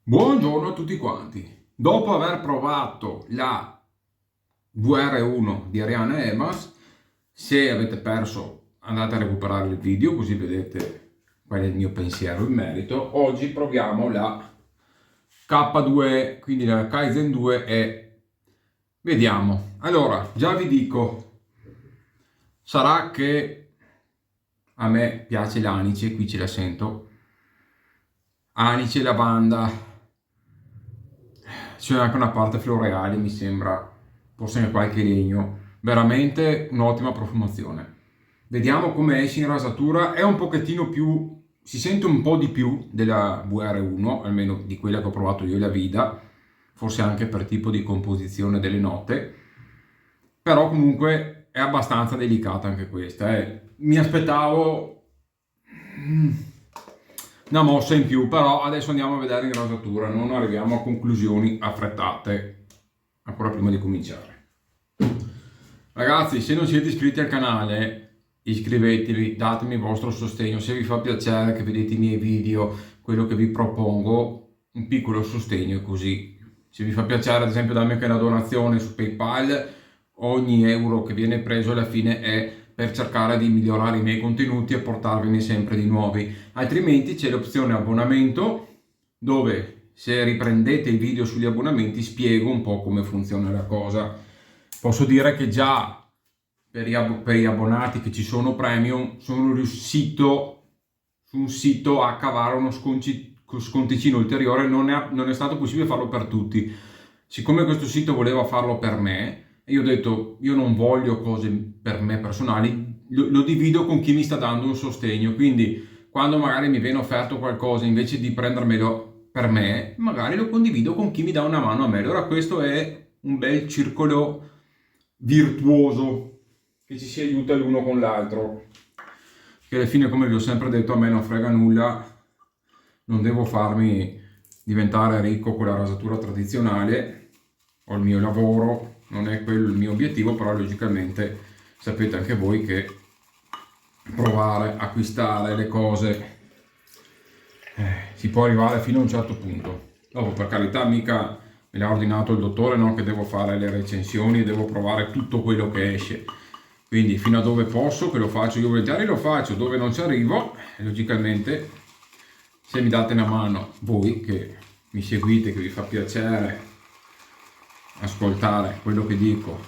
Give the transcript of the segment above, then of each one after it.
Buongiorno a tutti quanti. Dopo aver provato la VR1 di Ariana Evans, se avete perso andate a recuperare il video così vedete qual è il mio pensiero in merito. Oggi proviamo la K2, quindi la Kaizen 2 e vediamo. Allora, già vi dico, sarà che a me piace l'anice, qui ce la sento. Anice, lavanda. C'è anche una parte floreale, mi sembra, forse anche qualche legno. Veramente un'ottima profumazione. Vediamo come esce in rasatura. È un pochettino più, si sente un po' di più della VR1, almeno di quella che ho provato io, la Vida, forse anche per tipo di composizione delle note, però comunque è abbastanza delicata anche questa. Mi aspettavo una mossa in più, però adesso andiamo a vedere in rasatura, non arriviamo a conclusioni affrettate ancora prima di cominciare. Ragazzi, se non siete iscritti al canale, iscrivetevi, datemi il vostro sostegno. Se vi fa piacere che vedete i miei video, quello che vi propongo, un piccolo sostegno così. Se vi fa piacere ad esempio darmi anche una donazione su PayPal, ogni euro che viene preso alla fine è per cercare di migliorare i miei contenuti e portarvene sempre di nuovi. Altrimenti c'è l'opzione abbonamento, dove se riprendete i video sugli abbonamenti spiego un po' come funziona la cosa. Posso dire che già per gli abbonati che ci sono premium sono riuscito su un sito a cavare uno sconticino ulteriore. Non è stato possibile farlo per tutti. Siccome questo sito voleva farlo per me, io ho detto, io non voglio cose per me personali, lo divido con chi mi sta dando un sostegno, quindi quando magari mi viene offerto qualcosa, invece di prendermelo per me, magari lo condivido con chi mi dà una mano a me. Allora questo è un bel circolo virtuoso, che ci si aiuta l'uno con l'altro, che alla fine, come vi ho sempre detto, a me non frega nulla, non devo farmi diventare ricco con la rasatura tradizionale, ho il mio lavoro, non è quello il mio obiettivo, però logicamente sapete anche voi che provare a acquistare le cose si può arrivare fino a un certo punto. Dopo, per carità, mica me l'ha ordinato il dottore, no? Che devo fare le recensioni, devo provare tutto quello che esce, quindi fino a dove posso, che lo faccio io volentieri, lo faccio. Dove non ci arrivo, logicamente, se mi date una mano voi che mi seguite, che vi fa piacere ascoltare quello che dico,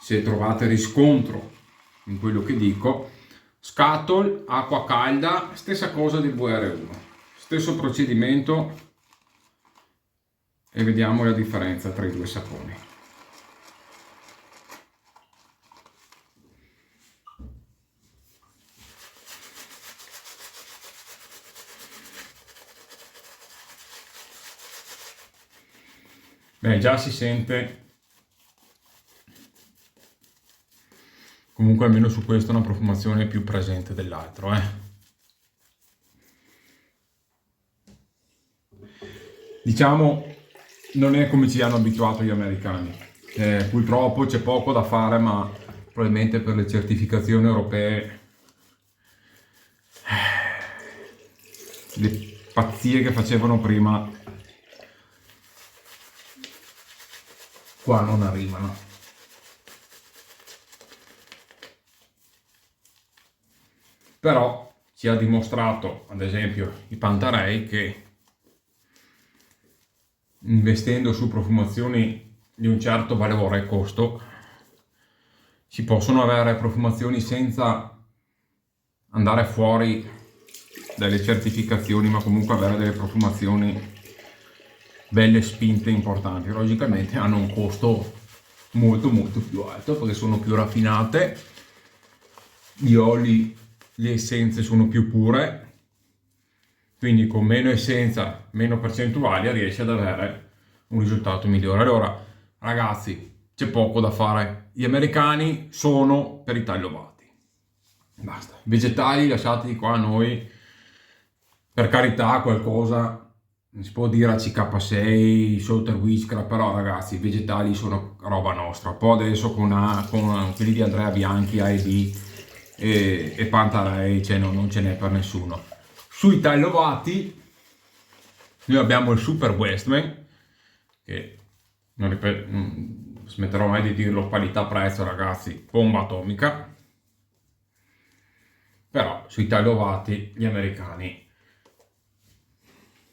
se trovate riscontro in quello che dico, scatol, acqua calda, stessa cosa del VR1, stesso procedimento, e vediamo la differenza tra i due saponi. Beh, già si sente, comunque almeno su questo, una profumazione più presente dell'altro. Diciamo, non è come ci hanno abituato gli americani. Purtroppo c'è poco da fare, ma probabilmente per le certificazioni europee, le pazzie che facevano prima qua non arrivano. Però ci ha dimostrato, ad esempio, i Pantarei, che investendo su profumazioni di un certo valore e costo si possono avere profumazioni senza andare fuori dalle certificazioni, ma comunque avere delle profumazioni belle, spinte, importanti. Logicamente hanno un costo molto più alto perché sono più raffinate, gli oli, le essenze sono più pure, quindi con meno essenza, meno percentuali, riesci ad avere un risultato migliore. Allora ragazzi, c'è poco da fare, gli americani sono per i tagliovati, basta. I vegetali lasciateli qua a noi, per carità qualcosa si può dire a CK6, Salter Witchcraft, però ragazzi i vegetali sono roba nostra. Poi adesso con quelli di Andrea Bianchi, AEB e Pantarei, cioè non ce n'è per nessuno. Sui tagliovati Noi abbiamo il Super Westman, che non smetterò mai di dirlo, qualità-prezzo ragazzi, bomba atomica. Però sui tagliovati gli americani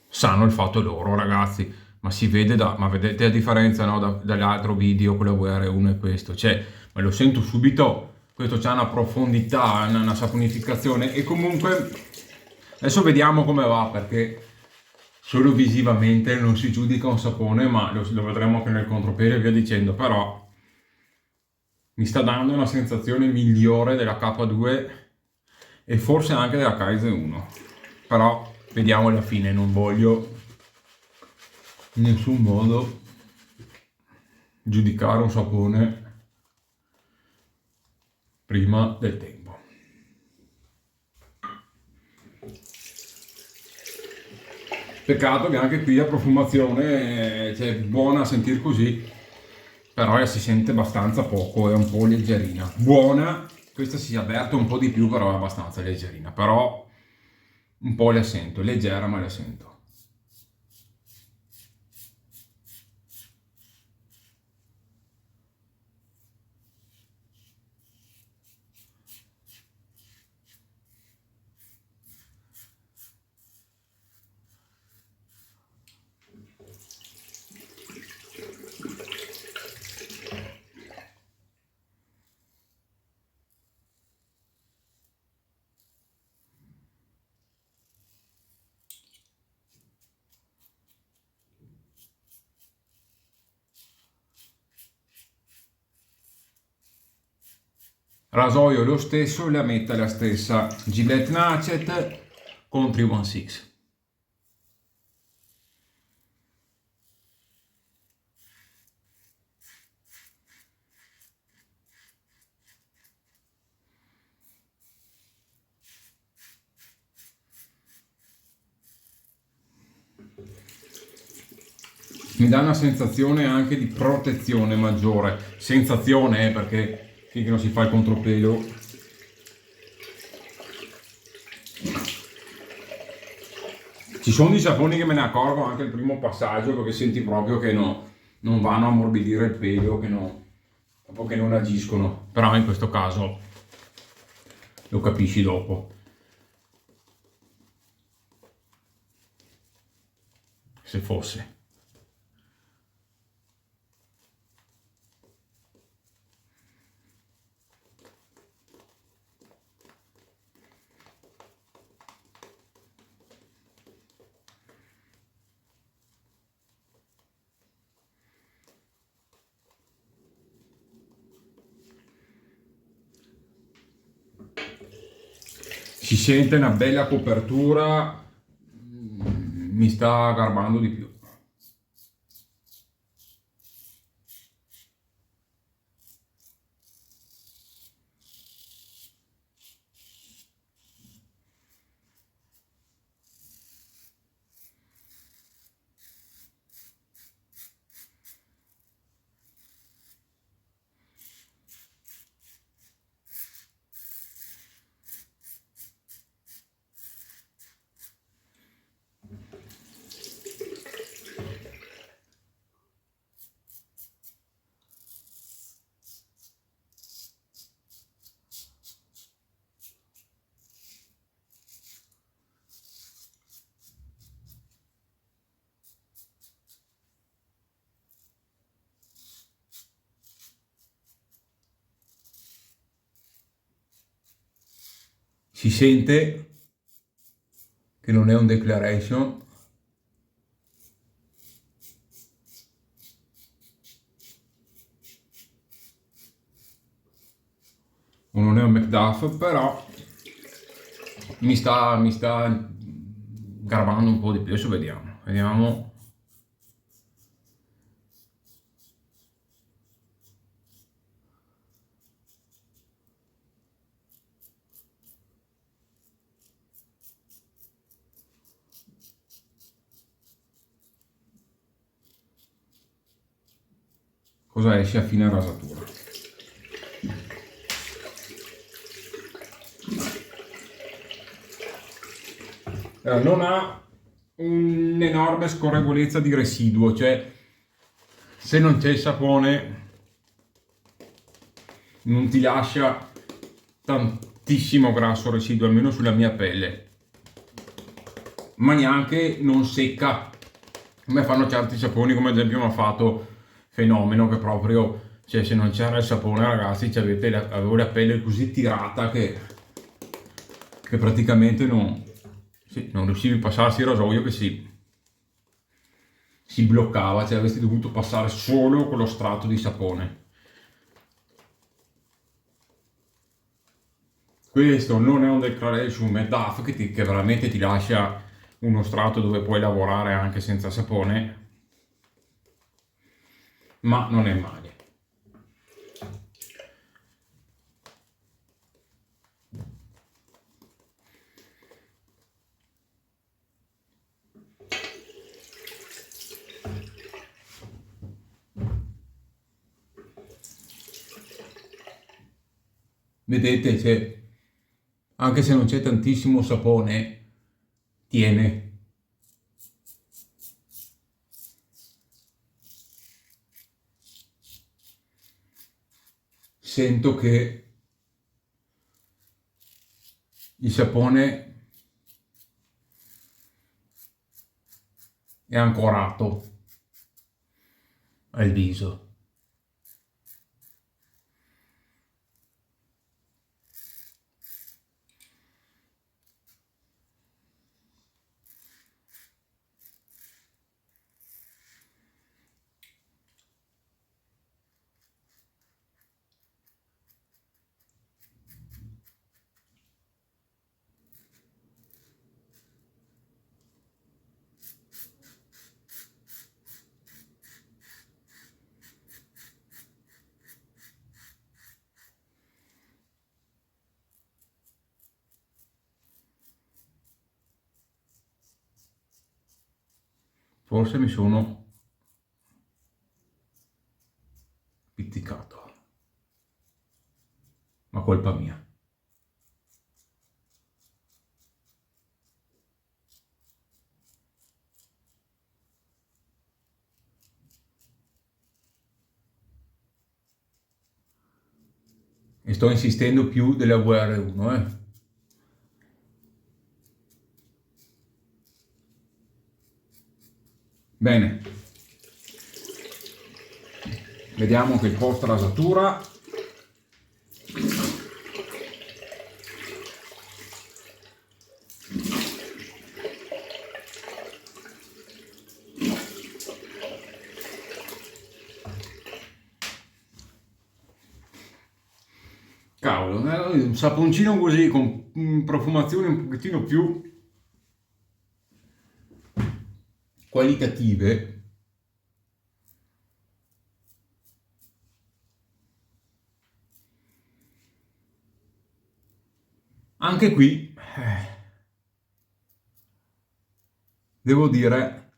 sanno il fatto loro, ragazzi, ma si vede ma vedete la differenza, no, dall'altro video con la VR1 e questo, cioè, ma lo sento subito, questo c'ha una profondità, una saponificazione, e comunque adesso vediamo come va, perché solo visivamente non si giudica un sapone, ma lo vedremo anche nel contropiede e via dicendo, però mi sta dando una sensazione migliore della K2 e forse anche della Kaiser 1, però vediamo alla fine, non voglio in nessun modo giudicare un sapone prima del tempo. Peccato che anche qui la profumazione, cioè, buona a sentir così, però si sente abbastanza poco, è un po' leggerina. Buona, questa si avverte un po' di più, però è abbastanza leggerina, però un po' la sento, leggera ma la sento. Rasoio è lo stesso, la metta è la stessa, Gillette Nacet con 316. Mi dà una sensazione anche di protezione maggiore, sensazione perché finché non si fa il contropelo ci sono dei saponi che me ne accorgo anche il primo passaggio, perché senti proprio che non vanno a ammorbidire il pelo, proprio che non agiscono, però in questo caso lo capisci dopo. Se fosse. Si sente una bella copertura, mi sta garbando di più. Si sente che non è un declaration, o non è un Macduff, però mi sta garbando un po' di più. Adesso vediamo. Cosa esce a fine rasatura. Non ha un'enorme scorrevolezza di residuo, cioè se non c'è il sapone non ti lascia tantissimo grasso residuo, almeno sulla mia pelle, ma neanche non secca come fanno certi saponi, come ad esempio mi ha fatto Fenomeno, che proprio, cioè se non c'era il sapone ragazzi, avevo la pelle così tirata che praticamente non riuscivi a passarsi il rasoio, che si bloccava, cioè avresti dovuto passare solo con lo strato di sapone. Questo non è un Declaration, è DAF che veramente ti lascia uno strato dove puoi lavorare anche senza sapone, ma non è male. Vedete, anche se non c'è tantissimo sapone, tiene. Sento che il sapone è ancorato al viso. Forse mi sono pizzicato, ma colpa mia. E sto insistendo più della VR1, eh. Bene, vediamo che il post rasatura cavolo, un saponcino così con profumazioni un pochettino più qualitative. Anche qui devo dire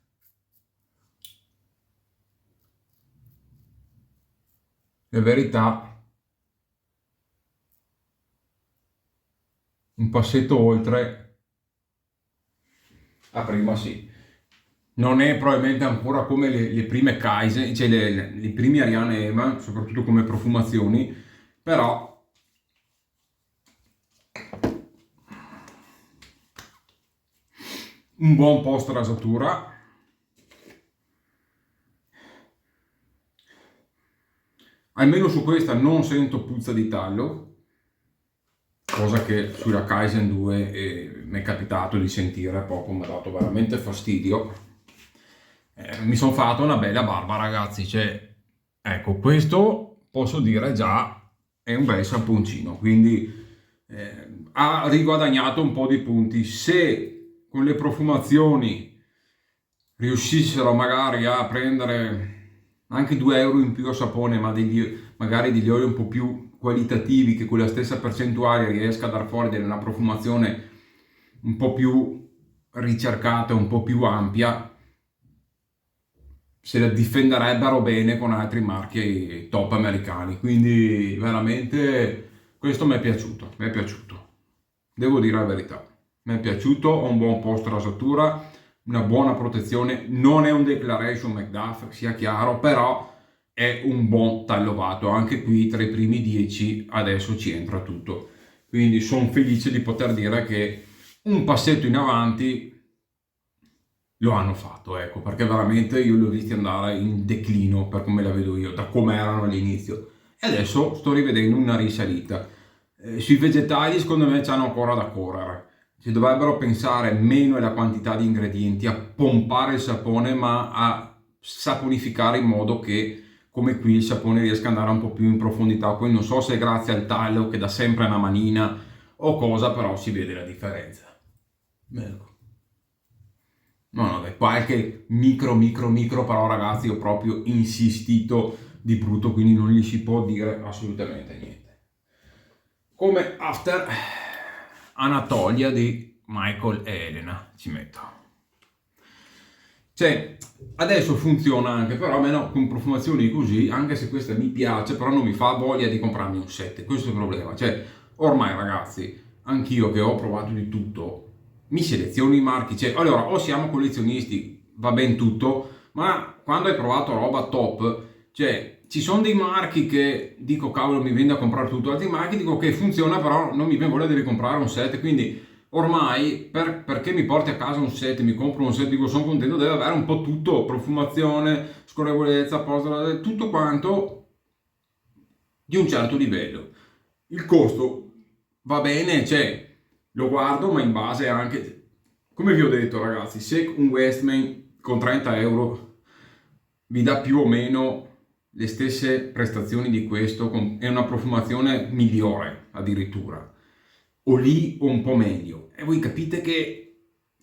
la verità, un passetto oltre a prima sì. Non è probabilmente ancora come le prime Kaiser, cioè le prime Ariane Ema, soprattutto come profumazioni, però un buon post rasatura. Almeno su questa non sento puzza di tallo, cosa che sulla Kaizen 2 mi è capitato di sentire poco, mi ha dato veramente fastidio. Mi sono fatto una bella barba ragazzi, cioè, ecco, questo posso dire già è un bel saponcino, quindi ha riguadagnato un po' di punti. Se con le profumazioni riuscissero magari a prendere anche 2 euro in più a sapone, ma magari degli oli un po' più qualitativi, che con la stessa percentuale riesca a dar fuori una profumazione un po' più ricercata, un po' più ampia, se la difenderebbero bene con altri marchi top americani. Quindi veramente questo mi è piaciuto, devo dire la verità, mi è piaciuto. Ho un buon post rasatura, una buona protezione, non è un Declaration McDuff, sia chiaro, però è un buon tagliovato, anche qui tra i primi 10 adesso ci entra tutto, quindi sono felice di poter dire che un passetto in avanti lo hanno fatto, ecco, perché veramente io li ho visti andare in declino per come la vedo io, da come erano all'inizio, e adesso sto rivedendo una risalita. Sui vegetali secondo me c'hanno ancora da correre, si dovrebbero pensare meno alla quantità di ingredienti, a pompare il sapone, ma a saponificare in modo che come qui il sapone riesca ad andare un po' più in profondità. Poi non so se è grazie al taglio che dà sempre una manina o cosa, però si vede la differenza. Ecco. No, dai, qualche micro, però ragazzi ho proprio insistito di brutto, quindi non gli si può dire assolutamente niente. Come after Anatolia di Michael e Elena ci metto. Cioè, adesso funziona anche, però almeno con profumazioni così, anche se questa mi piace, però non mi fa voglia di comprarmi un set, questo è il problema. Cioè, ormai ragazzi, anch'io che ho provato di tutto, mi seleziono i marchi, cioè, allora, o siamo collezionisti, va ben tutto, ma quando hai provato roba top, cioè, ci sono dei marchi che dico, cavolo, mi viene a comprare tutto, altri marchi dico che funziona, però non mi viene voglia di ricomprare un set, quindi ormai perché mi porti a casa un set, mi compro un set, dico sono contento, deve avere un po' tutto, profumazione, scorrevolezza, posta, tutto quanto di un certo livello. Il costo va bene, cioè lo guardo, ma in base anche, come vi ho detto ragazzi, se un Westman con 30 euro vi dà più o meno le stesse prestazioni di questo, è una profumazione migliore addirittura, o lì o un po' meglio, e voi capite che,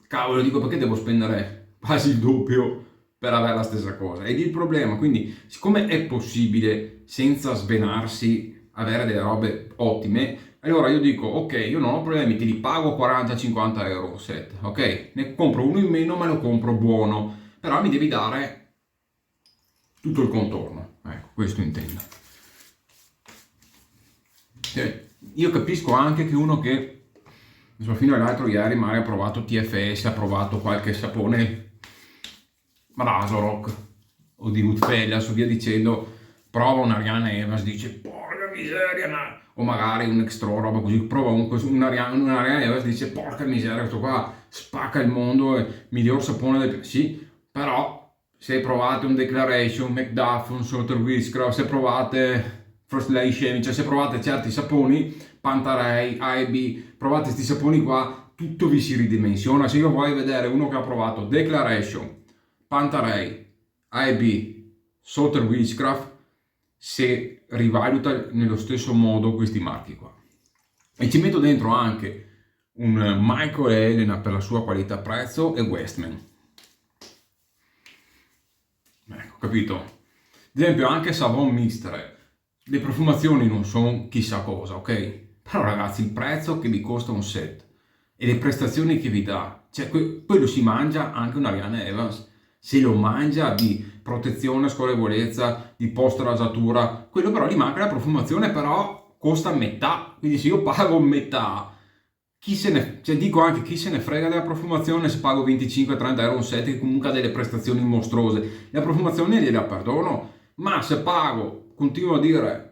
cavolo, dico, perché devo spendere quasi il doppio per avere la stessa cosa? Ed il problema, quindi, siccome è possibile senza svenarsi avere delle robe ottime, allora io dico, ok, io non ho problemi, te li pago 40-50 euro un set, ok? Ne compro uno in meno, ma lo compro buono, però mi devi dare tutto il contorno, ecco, questo intendo. Cioè, io capisco anche che uno che fino all'altro ieri magari ha provato TFS, ha provato qualche sapone Razorok o di Woodfellas o via dicendo, prova un Ariana Evans, dice porca miseria, o magari un extra roba così, prova un Ariana Evans, dice porca miseria, questo qua spacca il mondo, è miglior sapone del... Sì, però se provate un Declaration, McDuff, un Salter Witchcraft, se provate First Lady, cioè se provate certi saponi, Pantarei, AEB, provate questi saponi qua, tutto vi si ridimensiona. Se io voglio vedere uno che ha provato Declaration, Pantarei, AEB, Salter Witchcraft, se rivaluta nello stesso modo questi marchi qua. E ci metto dentro anche un Michael e Elena per la sua qualità prezzo e Westman. Ecco, capito? Ad esempio anche Savon Mistere, le profumazioni non sono chissà cosa, ok? Però ragazzi, il prezzo che vi costa un set e le prestazioni che vi dà, cioè quello si mangia anche un Ariana Evans, se lo mangia di protezione, scorrevolezza, di post-rasatura, quello però gli manca la profumazione, però costa metà, quindi se io pago metà, chi se ne, cioè dico anche chi se ne frega della profumazione se pago 25-30 euro un set che comunque ha delle prestazioni mostruose, la profumazione gliela perdono, ma se pago, continuo a dire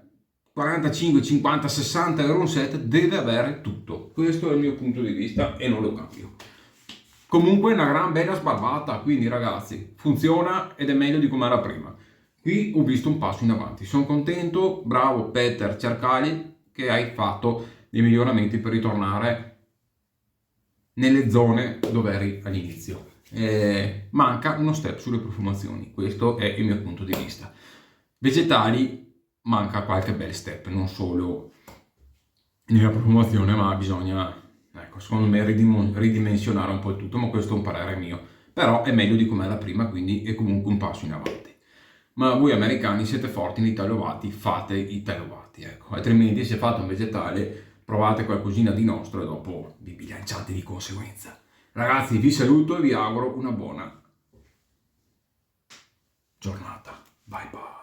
45, 50, 60 euro un set, deve avere tutto. Questo è il mio punto di vista e non lo cambio. Comunque è una gran bella sbarbata, quindi ragazzi, funziona ed è meglio di come era prima. Qui ho visto un passo in avanti, sono contento, bravo Peter Cercali che hai fatto dei miglioramenti per ritornare nelle zone dove eri all'inizio. Manca uno step sulle profumazioni, questo è il mio punto di vista. Vegetali manca qualche bel step, non solo nella profumazione, ma bisogna, ecco, secondo me ridimensionare un po' il tutto, ma questo è un parere mio. Però è meglio di come era prima, quindi è comunque un passo in avanti. Ma voi americani siete forti nei tagliovati, fate i tagliovati, ecco. Altrimenti se fate un vegetale provate qualcosina di nostro e dopo vi bilanciate di conseguenza. Ragazzi, vi saluto e vi auguro una buona giornata. Bye bye.